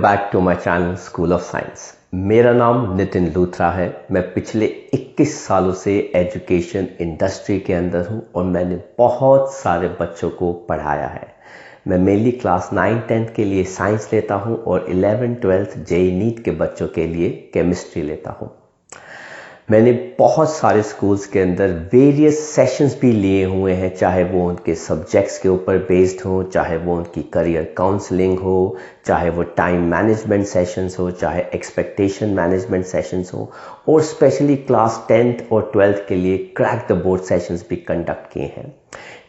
Back to my channel school of science. मेरा नाम नितिन लूथरा है। मैं पिछले 21 सालों से एजुकेशन इंडस्ट्री के अंदर हूं और मैंने बहुत सारे बच्चों को पढ़ाया है। मैं मेनली क्लास 9-10 के लिए साइंस लेता हूं और 11-12 जेईई नीट के बच्चों के लिए केमिस्ट्री लेता हूं। मैंने बहुत सारे स्कूल्स के अंदर वेरियस सेशंस भी लिए हुए हैं, चाहे वो उनके सब्जेक्ट्स के ऊपर बेस्ड हो, चाहे वो उनकी करियर काउंसलिंग हो, चाहे वो टाइम मैनेजमेंट सेशंस हो, चाहे एक्सपेक्टेशन मैनेजमेंट सेशंस हो, और स्पेशली क्लास 10th और 12th के लिए क्रैक द बोर्ड सेशंस भी कंडक्ट किए हैं।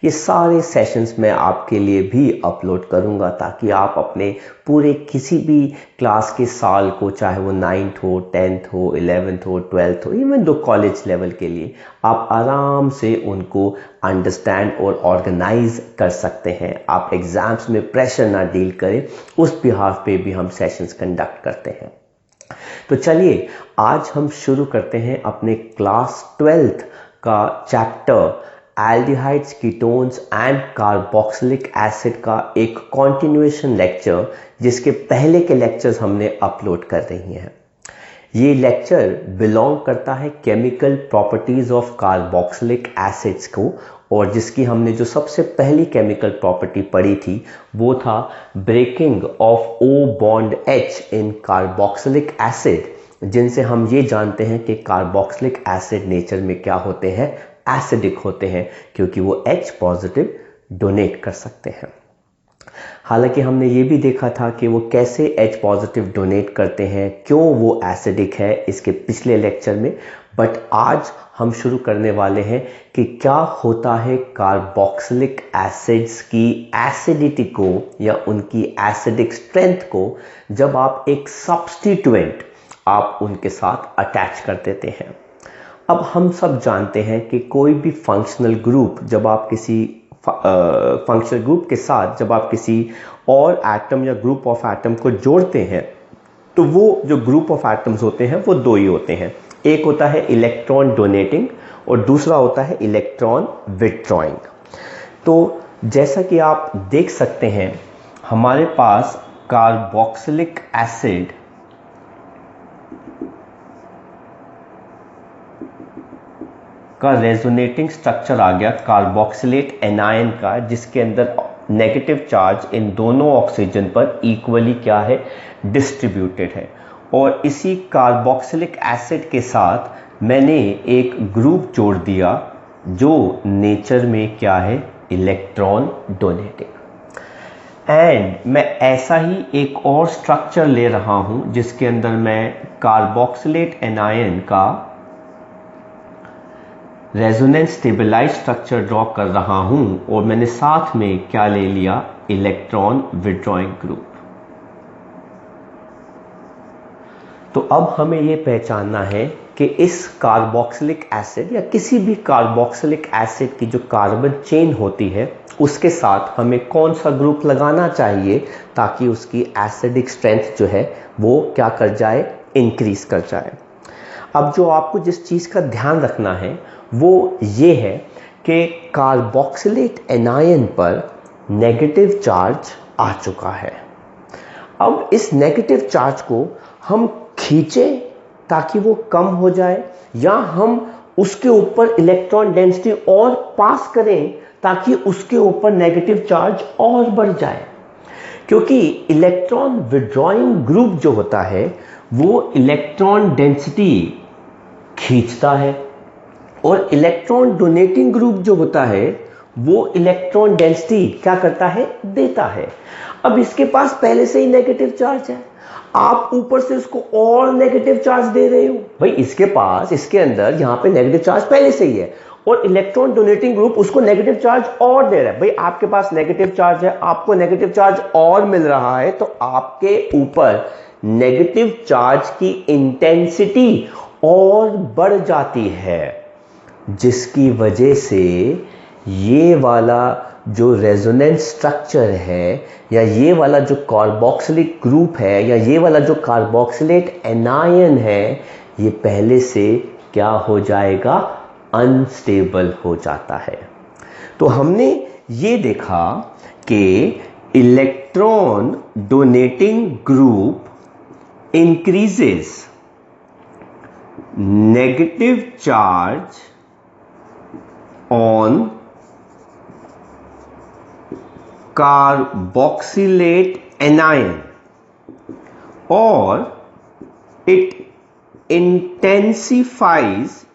ये सारे सेशंस मैं आपके लिए भी अपलोड करूंगा ताकि आप अपने पूरे किसी भी क्लास के साल को, चाहे वो 9th हो, 10th हो, 11th हो, 12th हो, इवन दो कॉलेज लेवल के लिए, आप आराम से उनको अंडरस्टैंड और ऑर्गेनाइज कर सकते हैं। आप एग्जाम्स में प्रेशर ना डील करें, उस बिहाफ पे भी हम सेशंस कंडक्ट करते हैं। तो चलिए आज हम शुरू करते हैं अपने क्लास 12th का chapter aldehydes, ketones and carboxylic acid का एक कॉन्टिन्यूएशन लेक्चर, जिसके पहले के लेक्चर्स हमने अपलोड कर रही हैं। ये लेक्चर बिलोंग करता है chemical properties of carboxylic acids को, और जिसकी हमने जो सबसे पहली केमिकल प्रॉपर्टी पढ़ी थी वो था breaking of O bond H in carboxylic acid, जिनसे हम ये जानते हैं कि कार्बोक्सिलिक एसिड नेचर में क्या होते हैं, एसिडिक होते हैं, क्योंकि वो H पॉजिटिव डोनेट कर सकते हैं। हालांकि हमने ये भी देखा था कि वो कैसे H पॉजिटिव डोनेट करते हैं, क्यों वो एसिडिक है, इसके पिछले लेक्चर में। बट आज हम शुरू करने वाले हैं कि क्या होता है कार्बोक्सिलिक एसिड्स की एसिडिटी को या उनकी एसिडिक स्ट्रेंथ को जब आप एक सब्स्टिट्यूएंट आप उनके साथ अटैच कर देते हैं। अब हम सब जानते हैं कि कोई भी फंक्शनल ग्रुप, जब आप किसी फंक्शनल ग्रुप के साथ जब आप किसी और एटम या ग्रुप ऑफ एटम को जोड़ते हैं, तो वो जो ग्रुप ऑफ एटम्स होते हैं वो दो ही होते हैं। एक होता है इलेक्ट्रॉन डोनेटिंग और दूसरा होता है इलेक्ट्रॉन विथड्रॉइंग। तो जैसा कि आप देख सकते हैं, हमारे पास कार्बोक्सिलिक एसिड का रेजोनेटिंग स्ट्रक्चर आ गया कार्बोक्सिलेट एनायन का, जिसके अंदर नेगेटिव चार्ज इन दोनों ऑक्सीजन पर इक्वली क्या है, डिस्ट्रीब्यूटेड है। और इसी कार्बोक्सिलिक एसिड के साथ मैंने एक ग्रुप जोड़ दिया जो नेचर में क्या है, इलेक्ट्रॉन डोनेटिंग। एंड मैं ऐसा ही एक और स्ट्रक्चर ले रहा हूं जिसके अंदर मैं कार्बोक्सिलेट एनायन का रेजोनेंस स्टेबलाइज स्ट्रक्चर ड्रॉ कर रहा हूं, और मैंने साथ में क्या ले लिया, इलेक्ट्रॉन विथड्रॉइंग ग्रुप। तो अब हमें यह पहचानना है कि इस कार्बोक्सिलिक एसिड या किसी भी कार्बोक्सिलिक एसिड की जो कार्बन चेन होती है, उसके साथ हमें कौन सा ग्रुप लगाना चाहिए ताकि उसकी एसिडिक स्ट्रेंथ जो है वो क्या कर जाए, इंक्रीज कर जाए। अब जो आपको जिस चीज का ध्यान रखना है वो ये है कि कार्बोक्सिलेट एनायन पर नेगेटिव चार्ज आ चुका है। अब इस नेगेटिव चार्ज को हम खींचें ताकि वो कम हो जाए, या हम उसके ऊपर इलेक्ट्रॉन डेंसिटी और पास करें ताकि उसके ऊपर नेगेटिव चार्ज और बढ़ जाए। क्योंकि इलेक्ट्रॉन विथड्रॉइंग ग्रुप जो होता है वो इलेक्ट्रॉन डेंसिटी खींचता है, और इलेक्ट्रॉन डोनेटिंग ग्रुप जो होता है वो इलेक्ट्रॉन डेंसिटी क्या करता है, देता है। अब इसके पास पहले से ही नेगेटिव चार्ज है, आप ऊपर से उसको और नेगेटिव चार्ज दे रहे हो। भाई इसके पास, इसके अंदर यहां पे नेगेटिव चार्ज पहले से ही है, और इलेक्ट्रॉन डोनेटिंग ग्रुप उसको नेगेटिव चार्ज और दे रहा है। भाई आपके पास नेगेटिव चार्ज है, आपको नेगेटिव चार्ज और मिल रहा है, तो आपके ऊपर नेगेटिव चार्ज की इंटेंसिटी और बढ़ जाती है, जिसकी वजह से ये वाला जो रेजोनेंस स्ट्रक्चर है, या ये वाला जो कार्बोक्सिलिक ग्रुप है, या ये वाला जो कार्बोक्सिलेट एनायन है, ये पहले से क्या हो जाएगा, अनस्टेबल हो जाता है। तो हमने ये देखा कि electron donating group increases negative charge on carboxylate anion, or it intensifies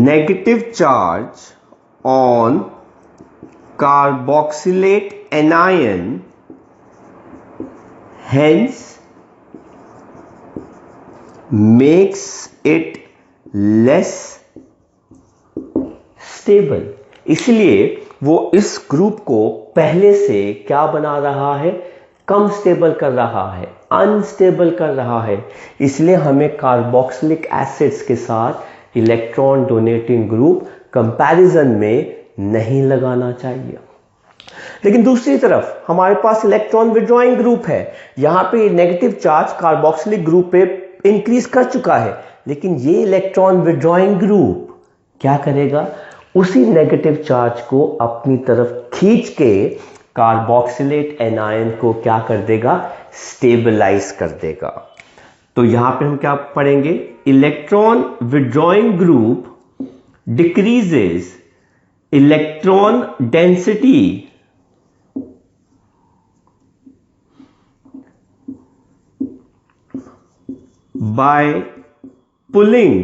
negative charge on carboxylate anion, hence makes it less stable। इसलिए वो इस ग्रुप को पहले से क्या बना रहा है, कम स्टेबल कर रहा है, अनस्टेबल कर रहा है। इसलिए हमें कार्बोक्सिलिक एसिड्स के साथ इलेक्ट्रॉन डोनेटिंग ग्रुप कंपैरिजन में नहीं लगाना चाहिए। लेकिन दूसरी तरफ हमारे पास इलेक्ट्रॉन विड्रॉइंग ग्रुप है, यहां पे नेगेटिव चार्ज कार्बोक्सिलिक ग्रुप पे इंक्रीज कर चुका है, लेकिन ये इलेक्ट्रॉन विड्रॉइंग ग्रुप क्या करेगा, उसी नेगेटिव चार्ज को अपनी तरफ खींच के कार्बोक्सिलेट एनायन को क्या कर देगा, स्टेबलाइज कर देगा। तो यहां पे हम क्या पढ़ेंगे, electron withdrawing group decreases electron density by pulling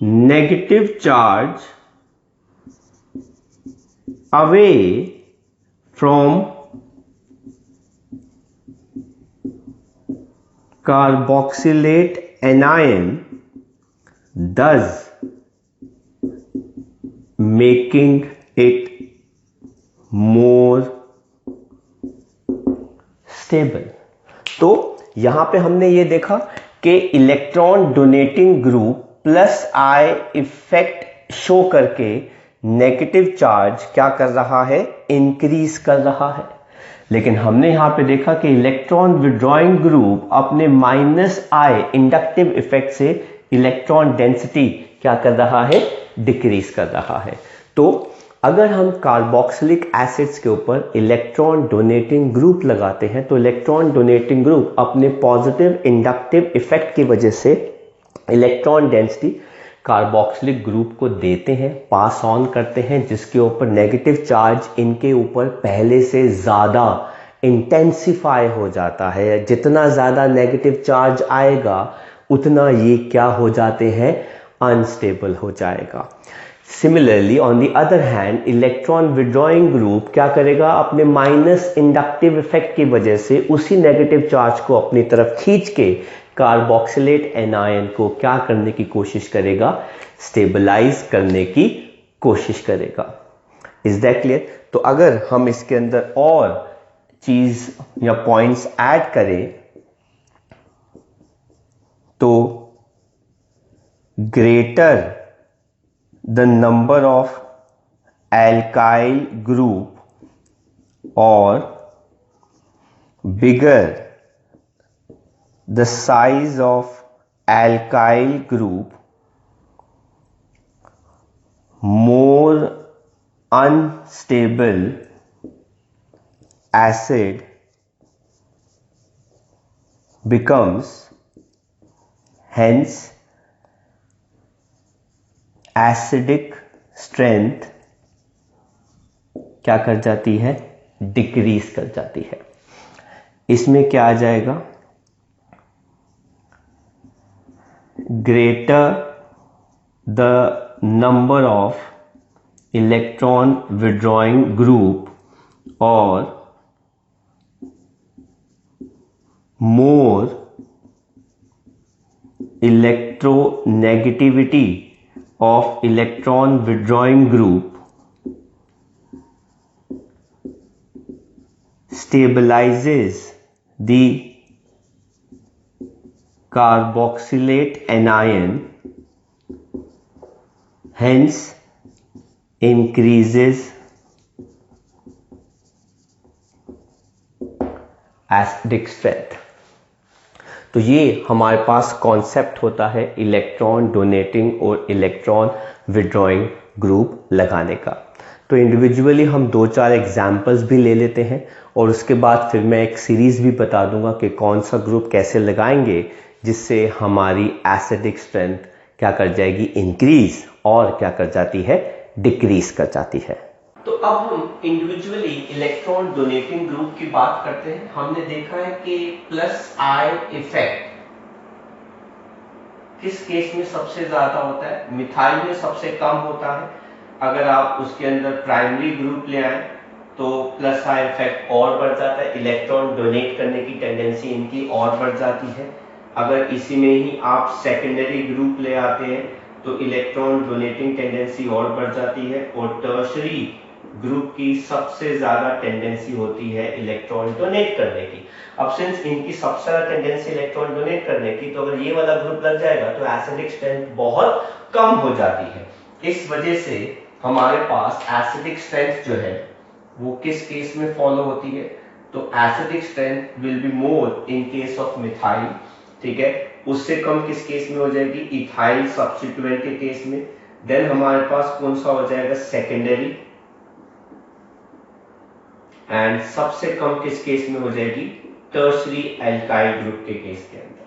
negative charge away from carboxylate anion, thus making it more stable। तो यहां पे हमने ये देखा कि electron donating group plus I effect show करके नेगेटिव चार्ज क्या कर रहा है, इंक्रीज कर रहा है। लेकिन हमने यहां पे देखा कि इलेक्ट्रॉन विड्रॉइंग ग्रुप अपने माइनस आई इंडक्टिव इफेक्ट से इलेक्ट्रॉन डेंसिटी क्या कर रहा है, डिक्रीज कर रहा है। तो अगर हम कार्बोक्सिलिक एसिड्स के ऊपर इलेक्ट्रॉन डोनेटिंग ग्रुप लगाते हैं तो इलेक्ट्रॉन डोनेटिंग ग्रुप अपने पॉजिटिव इंडक्टिव इफेक्ट की वजह से इलेक्ट्रॉन डेंसिटी कार्बोक्सिलिक ग्रुप को देते हैं, पास ऑन करते हैं, जिसके ऊपर नेगेटिव चार्ज इनके ऊपर पहले से ज़्यादा इंटेंसिफाई हो जाता है। जितना ज़्यादा नेगेटिव चार्ज आएगा उतना ये क्या हो जाते हैं, अनस्टेबल हो जाएगा। Similarly on the other hand electron withdrawing group क्या करेगा, अपने माइनस इंडक्टिव इफेक्ट की वजह से उसी नेगेटिव चार्ज को अपनी तरफ खींच के कार्बोक्सिलेट एनायन को क्या करने की कोशिश करेगा, स्टेबलाइज करने की कोशिश करेगा। Is that clear? तो अगर हम इसके अंदर और चीज या पॉइंट्स ऐड करें तो greater the number of alkyl group or bigger the size of alkyl group, more unstable acid becomes, hence acidic strength क्या कर जाती है, डिक्रीज कर जाती है। इसमें क्या आ जाएगा, greater the number of electron withdrawing group और मोर electronegativity of electron withdrawing group stabilizes the carboxylate anion, hence increases acidic strength। तो ये हमारे पास कॉन्सेप्ट होता है इलेक्ट्रॉन डोनेटिंग और इलेक्ट्रॉन विड्रॉइंग ग्रुप लगाने का। तो इंडिविजुअली हम 2-4 एग्जाम्पल्स भी ले लेते हैं और उसके बाद फिर मैं एक सीरीज भी बता दूंगा कि कौन सा ग्रुप कैसे लगाएंगे जिससे हमारी एसिडिक स्ट्रेंथ क्या कर जाएगी, इंक्रीज, और क्या कर जाती है, डिक्रीज कर जाती है। तो अब हम इंडिविजुअली इलेक्ट्रॉन डोनेटिंग ग्रुप की बात करते हैं। हमने देखा है कि प्लस आई इफेक्ट किस केस में सबसे ज्यादा होता है, मिथाइल में सबसे कम होता है। अगर आप उसके अंदर प्राइमरी ग्रुप ले आए तो प्लस आई इफेक्ट और बढ़ जाता है, इलेक्ट्रॉन डोनेट करने की टेंडेंसी इनकी और बढ़ जाती है। अगर इसी में ही आप सेकेंडरी ग्रुप ले आते हैं तो इलेक्ट्रॉन डोनेटिंग टेंडेंसी और बढ़ जाती है, और टर्शरी ग्रुप की सबसे ज्यादा टेंडेंसी होती है इलेक्ट्रॉन डोनेट करने की। अब सिंस इनकी सबसे ज्यादा टेंडेंसी इलेक्ट्रॉन डोनेट करने की, तो अगर ये वाला ग्रुप लग जाएगा तो एसिडिक स्ट्रेंथ बहुत कम हो जाती है। इस वजह से हमारे पास एसिडिक स्ट्रेंथ जो है वो किस केस में फॉलो होती है, तो acidic strength will be more in case of methyl, ठीक है। उससे कम किस केस में हो जाएगी, इथाइल सब्स्टिट्यूएंट के केस में। देन हमारे पास कौन सा हो जाएगा, सेकेंडरी, एंड सबसे कम किस केस में हो जाएगी, टर्शरी एल्काइल ग्रुप के केस के अंदर,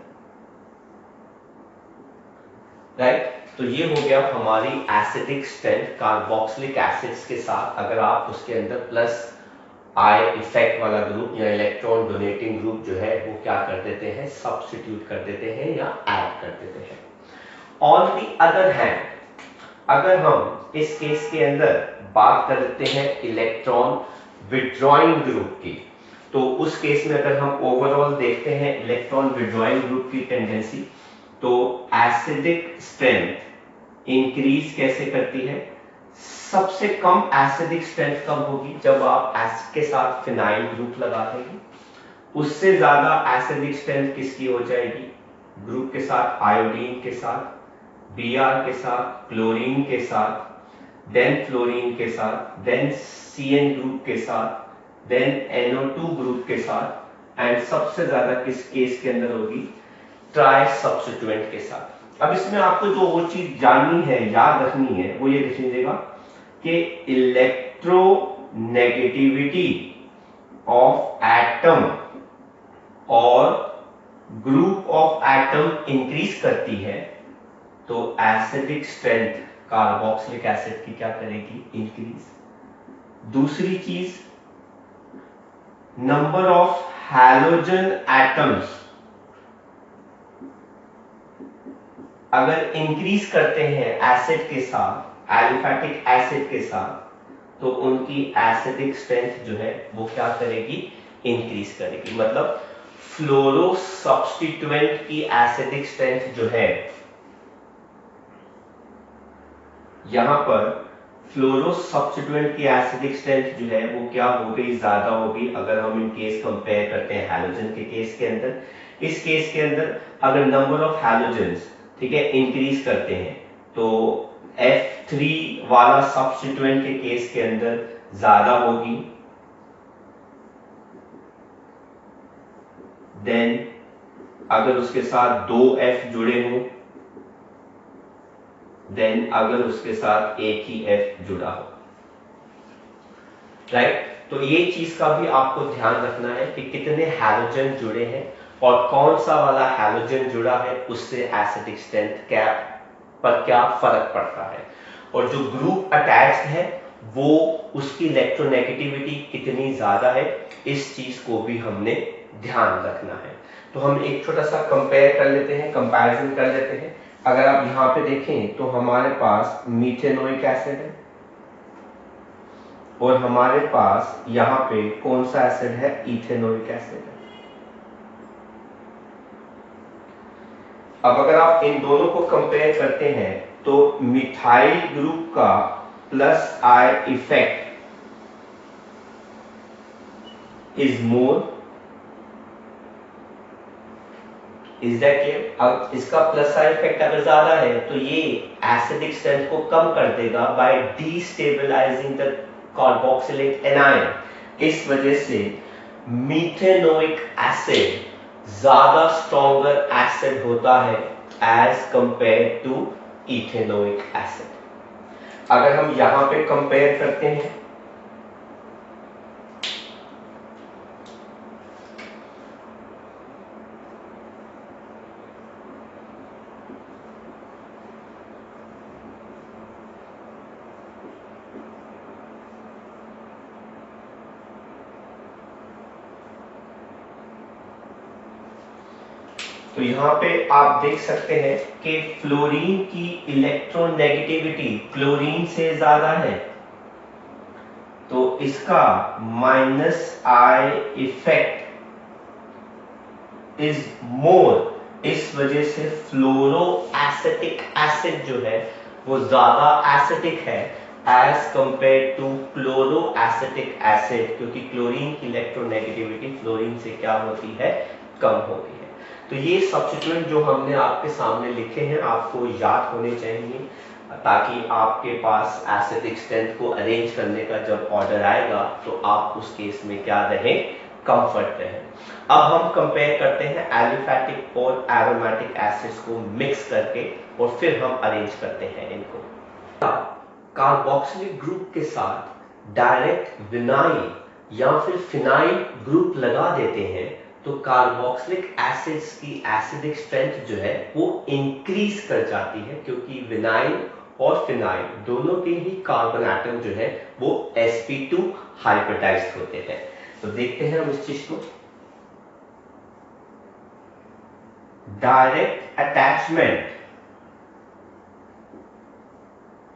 राइट। तो ये हो गया हमारी एसिडिक स्ट्रेंथ कार्बोक्सिलिक एसिड्स के साथ। अगर आप उसके अंदर प्लस आई इफेक्ट वाला ग्रुप या इलेक्ट्रॉन डोनेटिंग ग्रुप जो है वो क्या कर देते हैं, सब्स्टिट्यूट कर देते हैं या ऐड कर देते हैं। ऑन दी अदर हैंड, अगर हम इस केस के अंदर बात करते हैं इलेक्ट्रॉन विड्रॉइंग ग्रुप की, तो उस केस में अगर हम ओवरऑल देखते हैं इलेक्ट्रॉन विड्रॉइंग ग्रुप की टेंडेंसी, तो एसिडिक स्ट्रेंथ इंक्रीज कैसे करती है, सबसे कम एसिडिक स्ट्रेंथ कब होगी, जब आप एसिड के साथ फिनाइल ग्रुप लगा देंगे। उससे ज्यादा एसिडिक स्ट्रेंथ किसकी हो जाएगी, ग्रुप के साथ आयोडीन के साथ, Br के साथ, क्लोरीन के साथ, देन फ्लोरीन के साथ, देन Cn ग्रुप के साथ, देन NO2 ग्रुप के साथ, एंड सबसे ज्यादा किस केस के अंदर होगी, ट्राई सब्स्टिट्यूएंट के साथ। अब इसमें आपको जो वो चीज जाननी है, याद रखनी है, वो ये लिख लीजिएगा कि इलेक्ट्रोनेगेटिविटी ऑफ एटम और ग्रुप ऑफ एटम इंक्रीज करती है, तो एसिडिक स्ट्रेंथ कार्बोक्सिलिक एसिड की क्या करेगी, इंक्रीज। दूसरी चीज, नंबर ऑफ हैलोजन एटम्स अगर इंक्रीज करते हैं एसिड के साथ, एलिफैटिक एसिड के साथ, तो उनकी एसिडिक स्ट्रेंथ जो है वो क्या करेगी, इंक्रीज करेगी। मतलब फ्लोरो सब्स्टिट्यूएंट की एसिडिक स्ट्रेंथ जो है, यहां पर फ्लोरो सब्स्टिट्यूएंट की एसिडिक स्ट्रेंथ जो है वो क्या हो गई, ज्यादा होगी। अगर हम इन केस कंपेयर करते हैं हैलोजन के केस के अंदर, इस केस के अंदर अगर नंबर ऑफ हैलोजेंस, ठीक है, इंक्रीज करते हैं, तो F3 वाला सब्स्टिट्यूएंट के केस के अंदर ज्यादा होगी। देन अगर उसके साथ 2F जुड़े हों, देन अगर उसके साथ एक ही F जुड़ा हो, राइट। तो ये चीज का भी आपको ध्यान रखना है कि कितने हैलोजन जुड़े हैं और कौन सा वाला हैलोजन जुड़ा है, उससे एसिडिक स्ट्रेंथ क्या पर क्या फर्क पड़ता है। और जो ग्रुप अटैच्ड है वो उसकी इलेक्ट्रोनेगेटिविटी कितनी ज्यादा है, इस चीज को भी हमने ध्यान रखना है। तो हम एक छोटा सा कंपेयर कर लेते हैं, कंपैरिजन कर लेते हैं। अगर आप यहां पे देखें तो हमारे पास मीथेनोइक एसिड है और हमारे पास यहां पे कौन सा एसिड है, इथेनोइक एसिड है। अब अगर आप इन दोनों को कंपेयर करते हैं तो मिथाइल ग्रुप का plus I effect is more, is that clear. अब इसका प्लस आई इफेक्ट अगर ज्यादा है तो ये एसिडिक स्ट्रेंथ को कम कर देगा by destabilizing the carboxylic anion. इस वजह से मीथेनोइक एसिड ज्यादा स्ट्रॉन्गर एसिड होता है as compare to ethanoic acid. अगर हम यहां पे कंपेयर करते हैं तो यहां पे आप देख सकते हैं कि फ्लोरीन की इलेक्ट्रोनेगेटिविटी क्लोरीन से ज्यादा है, तो इसका -I इफेक्ट इज मोर। इस वजह से फ्लोरो एसिटिक एसिड जो है वो ज्यादा एसिटिक है as compare to chloro acetic acid, क्योंकि क्लोरीन की इलेक्ट्रोनेगेटिविटी फ्लोरीन से क्या होती है, कम होती है। तो ये सब्स्टिट्यूएंट जो हमने आपके सामने लिखे हैं आपको याद होने चाहिए, ताकि आपके पास एसिडिक स्ट्रेंथ को अरेंज करने का जब ऑर्डर आएगा तो आप उस केस में क्या रहे, कंफर्ट रहे। अब हम कंपेयर करते हैं एलिफैटिक और एरोमेटिक एसिड्स को मिक्स करके और फिर हम अरेंज करते हैं इनको। कार्बोक्सिलिक ग्रुप के साथ डायरेक्ट विनाइल या फिर फिनाइल ग्रुप लगा देते हैं तो कार्बोक्सिलिक एसिड्स की एसिडिक स्ट्रेंथ जो है वो इंक्रीज कर जाती है, क्योंकि विनाइल और फिनाइल दोनों के ही कार्बन एटम जो है वो sp2 हाइब्रिडाइज्ड होते हैं। तो देखते हैं हम इस चीज को। डायरेक्ट अटैचमेंट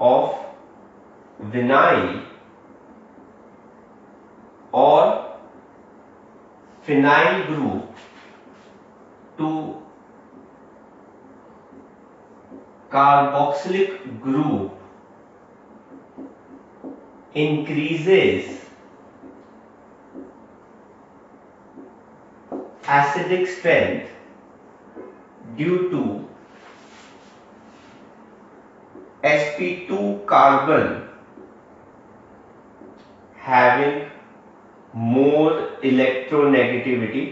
ऑफ विनाइल और phenyl group to carboxylic group increases acidic strength due to sp2 carbon having more electronegativity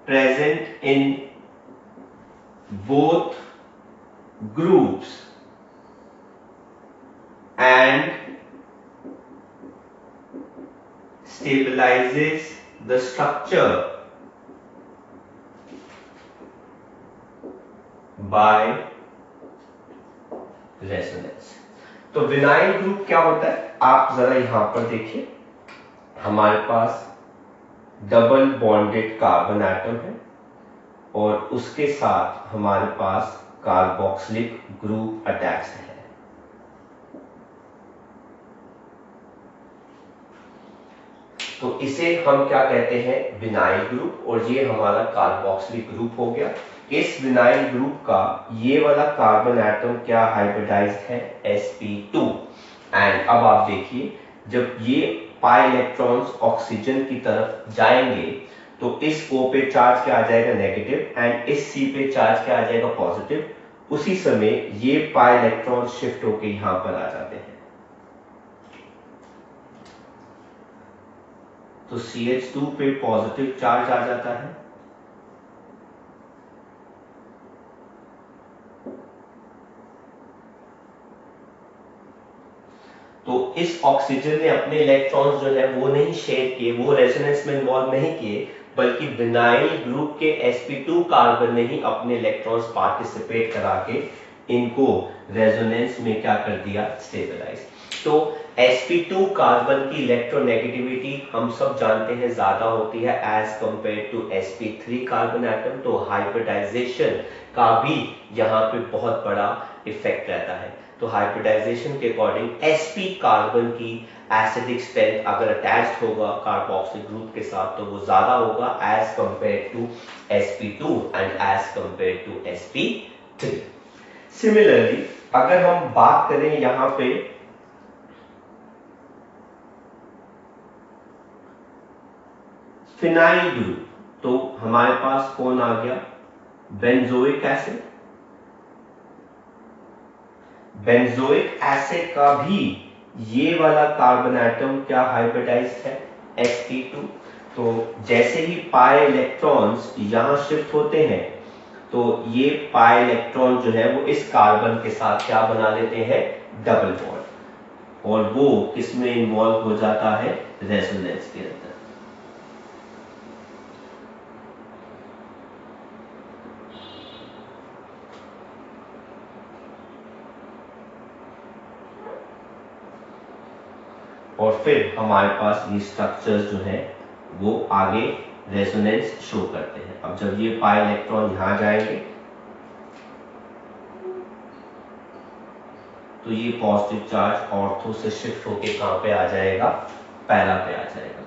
present in both groups and stabilizes the structure by resonance। तो विनाइल ग्रुप क्या होता है, आप जरा यहां पर देखिए, हमारे पास डबल बॉन्डेड कार्बन एटम है और उसके साथ हमारे पास कार्बोक्सिलिक ग्रुप अटैच है। तो इसे हम क्या कहते हैं, विनाइल ग्रुप, और ये हमारा कार्बोक्सिलिक ग्रुप हो गया। इस विनाइल ग्रुप का ये वाला कार्बन एटम क्या हाइब्रिडाइज्ड है, sp2। एंड अब आप देखिए, जब ये पाई इलेक्ट्रॉन्स ऑक्सीजन की तरफ जाएंगे तो इस O पे चार्ज क्या आ जाएगा, नेगेटिव, एंड इस C पे चार्ज क्या आ जाएगा, पॉजिटिव। उसी समय ये पाई इलेक्ट्रॉन शिफ्ट होकर यहां पर आ जाते हैं, तो CH2 पे पॉजिटिव चार्ज आ जाता है, तो इस ऑक्सीजन ने अपने इलेक्ट्रॉन्स जो है वो नहीं शेयर किए, वो रेजोनेंस में इन्वॉल्व नहीं किए, बल्कि विनाइल ग्रुप के sp2 कार्बन ने ही अपने इलेक्ट्रॉन्स पार्टिसिपेट करा के इनको रेजोनेंस में क्या कर दिया, स्टेबलाइज। तो sp2 कार्बन की इलेक्ट्रोनेगेटिविटी हम सब जानते हैं ज्यादा होती है as compare to sp3 carbon atom, तो हाइब्रिडाइजेशन का भी यहाँ पे बहुत बड़ा इफेक्ट रहता है। तो हाइब्रिडाइजेशन के अकॉर्डिंग sp कार्बन की एसिडिक स्ट्रेंथ अगर अटैच्ड होगा कार्बोक्सिल ग्रुप के साथ तो वो ज्यादा होगा as compare to sp2 and as compare to sp3। Similarly अगर हम बात करें यहां पे फिनाइल ग्रुप, तो हमारे पास कौन आ गया, बेंजोइक एसिड। बेंजोइक एसिड का भी ये वाला कार्बन एटम क्या हाइब्रिडाइज्ड है, sp2। तो जैसे ही पाई इलेक्ट्रॉन्स यहाँ शिफ्ट होते हैं तो ये पाई इलेक्ट्रॉन जो है वो इस कार्बन के साथ क्या बना लेते हैं, डबल बॉन्ड, और वो किसमें इन्वॉल्व हो जाता है, रेजोनेंस के अंदर। और फिर हमारे पास ये स्ट्रक्चर्स जो है वो आगे रेजोनेंस शो करते हैं। अब जब ये पाई इलेक्ट्रॉन यहां जाएंगे तो ये पॉजिटिव चार्ज ऑर्थो से शिफ्ट होके कहां पे आ जाएगा, पैरा पे आ जाएगा।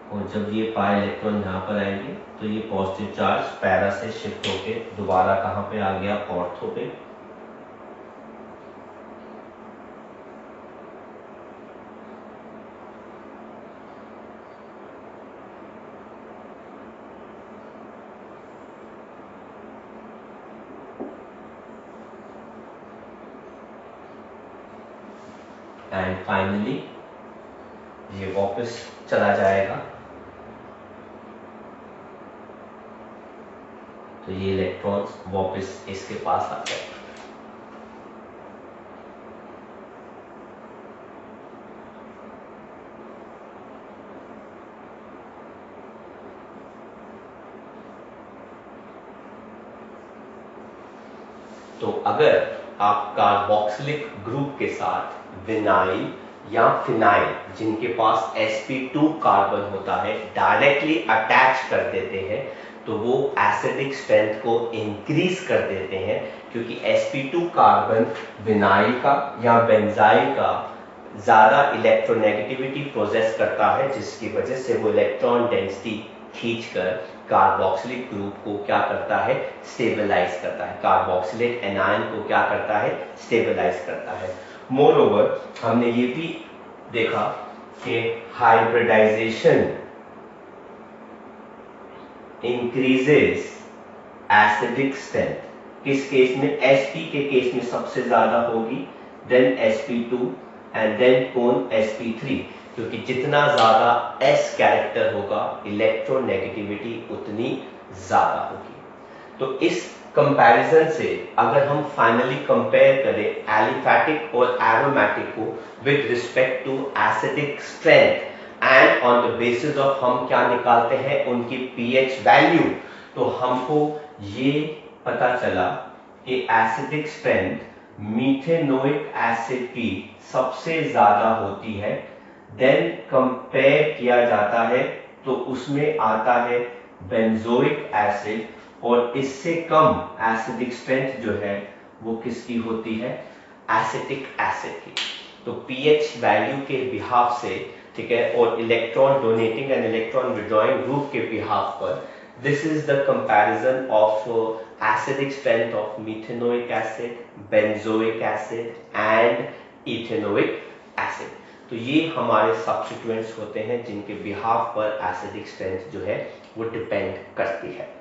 और जब ये पाई इलेक्ट्रॉन यहाँ पर आएंगे तो ये पॉजिटिव चार्ज पैरा से शिफ्ट होके दोबारा कहाँ पे आ गया, ऑर्थो पे। एंड फाइनली ये वापस चला जाएगा, तो ये इलेक्ट्रॉन्स वापस इसके पास आ जाएगा। तो अगर आप कार्बोक्सिलिक ग्रुप के साथ विनाइल या फिनाइल जिनके पास sp2 कार्बन होता है डायरेक्टली अटैच कर देते हैं तो वो एसिडिक स्ट्रेंथ को इंक्रीज कर देते हैं, क्योंकि sp2 कार्बन विनाइल का या बेंजाइल का ज्यादा इलेक्ट्रोनेगेटिविटी प्रोसेस करता है, जिसकी वजह से वो इलेक्ट्रॉन डेंसिटी खींचकर कार्बोक्सिलिक ग्रुप को क्या करता है, स्टेबलाइज करता है, कार्बोक्सिलेट एनायन को क्या करता है, स्टेबलाइज करता है। मोरओवर हमने ये भी देखा कि हाइब्रिडाइजेशन इंक्रीजेस एसिडिक स्ट्रेंथ। किस केस में, sp के केस में सबसे ज्यादा होगी, देन sp2 एंड देन कौन, sp3, क्योंकि जितना ज्यादा s कैरेक्टर होगा इलेक्ट्रोनेगेटिविटी उतनी ज्यादा होगी। तो इस कंपैरिजन से अगर हम फाइनली कंपेयर करें एलिफैटिक और एरोमेटिक को with respect to acidic strength and on the basis of हम क्या निकालते हैं, उनकी pH वैल्यू, तो हमको ये पता चला कि एसिडिक स्ट्रेंथ मीथेनोइक एसिड की सबसे ज्यादा होती है। देन कंपेयर किया जाता है तो उसमें आता है बेंजोइक एसिड, और इससे कम एसिडिक स्ट्रेंथ जो है वो किसकी होती है, एसिटिक एसिड की। तो pH वैल्यू के बिहाफ से, ठीक है, और electron donating and electron withdrawing group के बिहाफ पर this is the comparison of acidic strength of methanoic acid, benzoic acid and ethanoic acid. तो ये हमारे सब्स्टिट्यूएंट्स होते हैं जिनके बिहाफ पर एसिडिक स्ट्रेंथ जो है वो डिपेंड करती है।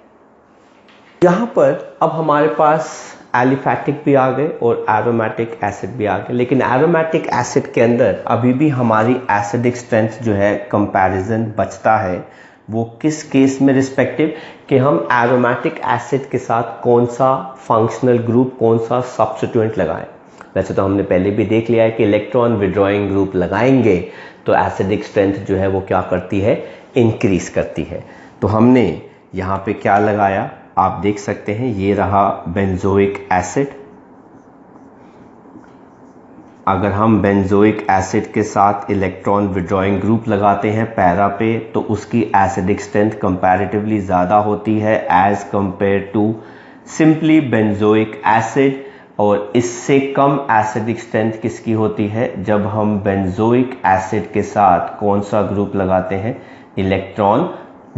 यहाँ पर अब हमारे पास एलिफैटिक भी आ गए और एरोमेटिक एसिड भी आ गए, लेकिन एरोमेटिक एसिड के अंदर अभी भी हमारी एसिडिक स्ट्रेंथ जो है कंपैरिजन बचता है। वो किस केस में रिस्पेक्टिव, कि हम एरोमेटिक एसिड के साथ कौन सा फंक्शनल ग्रुप, कौन सा सब्स्टिट्यूएंट लगाएं। वैसे तो हमने पहले भी देख लिया है कि इलेक्ट्रॉन विड्रॉइंग ग्रुप लगाएंगे तो एसिडिक स्ट्रेंथ जो है वो क्या करती है, इंक्रीज करती है। तो हमने यहाँ पे क्या लगाया, आप देख सकते हैं, ये रहा बेंजोइक एसिड। अगर हम बेंजोइक एसिड के साथ इलेक्ट्रॉन विड्रॉइंग ग्रुप लगाते हैं पैरा पे तो उसकी एसिडिक स्ट्रेंथ कंपैरेटिवली ज़्यादा होती है as compare to simply benzoic acid, और इससे कम एसिडिक स्ट्रेंथ किसकी होती है जब हम बेंजोइक एसिड के साथ कौन सा ग्रुप लगाते हैं, इलेक्ट्रॉन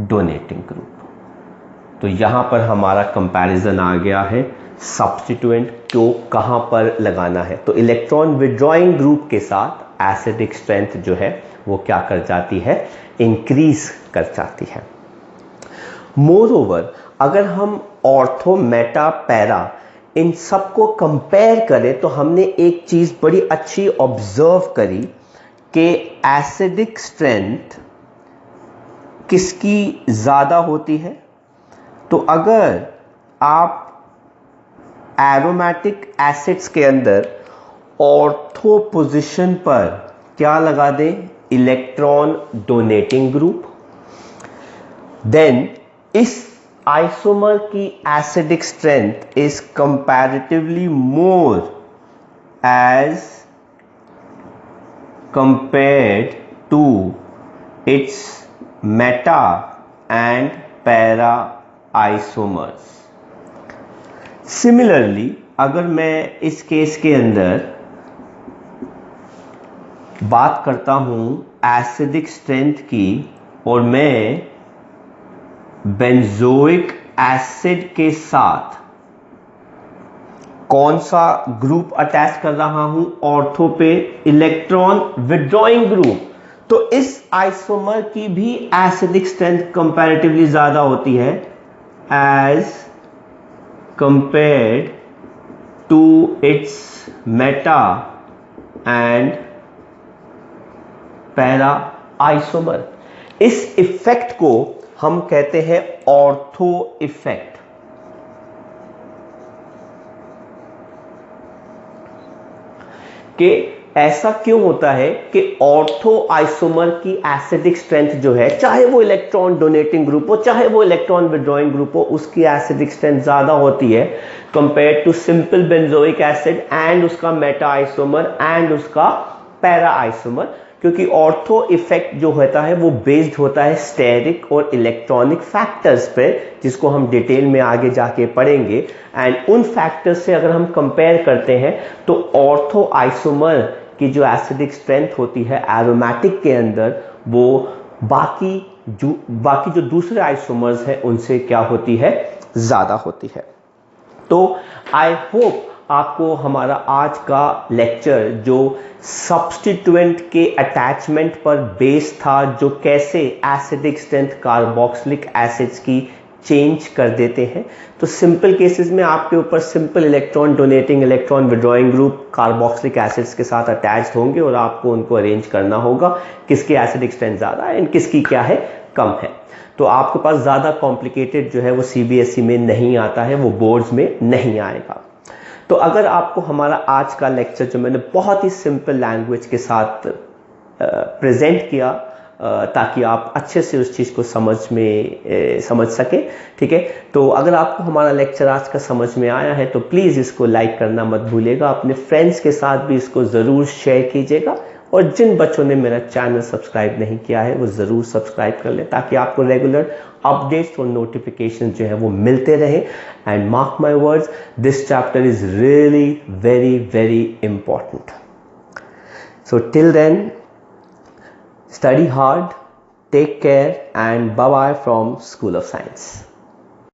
डोनेटिंग ग्रुप। तो यहाँ पर हमारा कंपैरिजन आ गया है सब्स्टिट्यूएंट को कहाँ पर लगाना है। तो इलेक्ट्रॉन विड्रॉइंग ग्रुप के साथ एसिडिक स्ट्रेंथ जो है वो क्या कर जाती है, इंक्रीज कर जाती है। मोर ओवर अगर हम ऑर्थो, मेटा, पैरा इन सबको कंपेयर करें तो हमने एक चीज बड़ी अच्छी ऑब्जर्व करी कि एसिडिक स्ट्रेंथ किसकी ज्यादा होती है। तो अगर आप एरोमेटिक एसिड्स के अंदर ऑर्थो पोजीशन पर क्या लगा दें, इलेक्ट्रॉन डोनेटिंग ग्रुप, देन इस आइसोमर की acidic strength is comparatively more as compared to its meta and para isomers. Similarly अगर मैं इस केस के अंदर बात करता हूं एसिडिक स्ट्रेंथ की और मैं बेंजोइक एसिड के साथ कौन सा ग्रुप अटैच कर रहा हूं, ऑर्थो पे इलेक्ट्रॉन विड्रॉइंग ग्रुप, तो इस आइसोमर की भी एसिडिक स्ट्रेंथ कंपैरेटिवली ज्यादा होती है as compared to its meta and para isomer. इस इफेक्ट को हम कहते हैं ऑर्थो इफेक्ट। कि ऐसा क्यों होता है कि ऑर्थो आइसोमर की एसिडिक स्ट्रेंथ जो है, चाहे वो इलेक्ट्रॉन डोनेटिंग ग्रुप हो चाहे वो इलेक्ट्रॉन विड्रॉइंग ग्रुप हो, उसकी एसिडिक स्ट्रेंथ ज्यादा होती है compared to simple benzoic acid and उसका मेटा आइसोमर एंड उसका पैरा आइसोमर। क्योंकि ऑर्थो इफेक्ट जो होता है वो बेस्ड होता है स्टेरिक और इलेक्ट्रॉनिक फैक्टर्स पे, जिसको हम डिटेल में आगे जाके पढ़ेंगे। एंड उन फैक्टर्स से अगर हम कंपेयर करते हैं तो ऑर्थो आइसोमर की जो एसिडिक स्ट्रेंथ होती है एरोमेटिक के अंदर, वो बाकी जो दूसरे आइसोमर्स हैं उनसे क्या होती है, ज्यादा होती है। तो आई होप आपको हमारा आज का लेक्चर जो सब्स्टिट्यूएंट के अटैचमेंट पर बेस था, जो कैसे एसिडिक स्ट्रेंथ कार्बोक्सिलिक एसिड्स की चेंज कर देते हैं, तो सिंपल केसेस में आपके ऊपर simple electron donating, electron withdrawing group carboxylic acids के साथ अटैच्ड होंगे और आपको उनको अरेंज करना होगा किसकी एसिडिक स्ट्रेंथ ज़्यादा है एंड किसकी क्या है, कम है। तो आपके पास ज़्यादा कॉम्प्लिकेटेड जो है वो सीबीएसई में नहीं आता है, वो बोर्ड्स में नहीं आएगा। तो अगर आपको हमारा आज का लेक्चर जो मैंने बहुत ही सिंपल लैंग्वेज के साथ प्रेजेंट किया ताकि आप अच्छे से उस चीज़ को समझ सके, ठीक है। तो अगर आपको हमारा लेक्चर आज का समझ में आया है तो प्लीज़ इसको लाइक करना मत भूलिएगा, अपने फ्रेंड्स के साथ भी इसको ज़रूर शेयर कीजिएगा और जिन बच्चों ने मेरा चैनल सब्सक्राइब नहीं किया है वो ज़रूर सब्सक्राइब कर लें ताकि आपको रेगुलर अपडेट्स और नोटिफिकेशन जो है वो मिलते रहे। And mark my words, this chapter is really very very important. So till then, study hard, take care, and bye bye from School of Science.